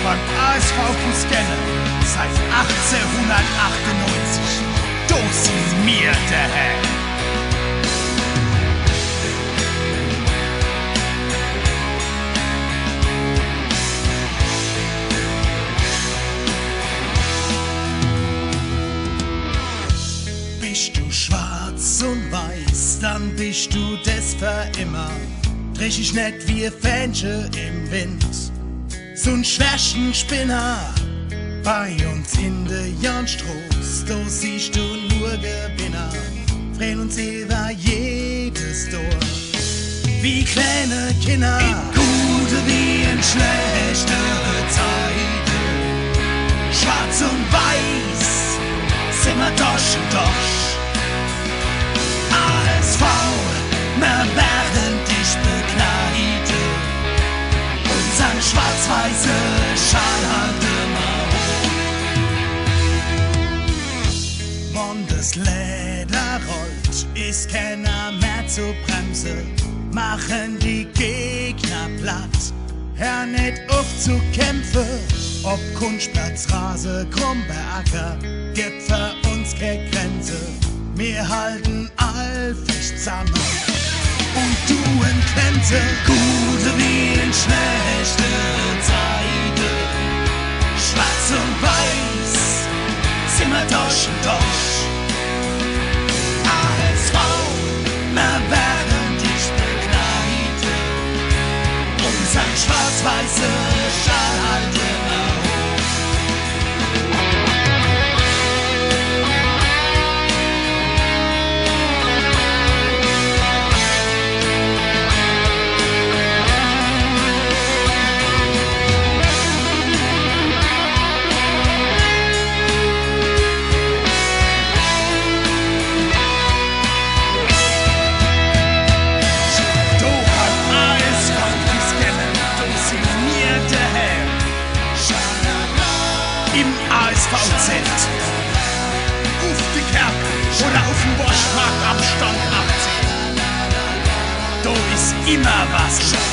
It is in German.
beim ASV Fußgänger seit 1898. Da sind wir der Herr. Bist du schwarz und weiß, dann bist du das für immer. Dreh ich nicht wie Fähnchen im Wind, so'n schwächen Spinner. Bei uns in der Jahnstraße, da siehst du nur Gewinner. Freen uns über jedes Tor, wie kleine Kinder. In gute wie in schlechte Zeiten, schwarz und weiß, sind wir Dosch und Dosch. ASV, wir werden dich begleiten. Unseren schwarz-weiße Schal halt immer hoch. Wenn das Leder rollt, ist keiner mehr zu bremsen. Machen die Gegner platt, hör nicht auf zu kämpfen. Ob Kunstplatz, Rase, Krumberger, gibt für uns keine Grenze. Wir halten allfest zusammen und du in Grenze. Gute wie in schlechte Zeiten, schwarz und weiß, sind wir Dosch und Dosch. ASV, wir werden dich begleiten. Unser schwarz-weiße Schal halt immer hoch. ASV-Zelt, auf die Kerke oder auf dem Boschmarkt am Stand 18. Da ist immer was los.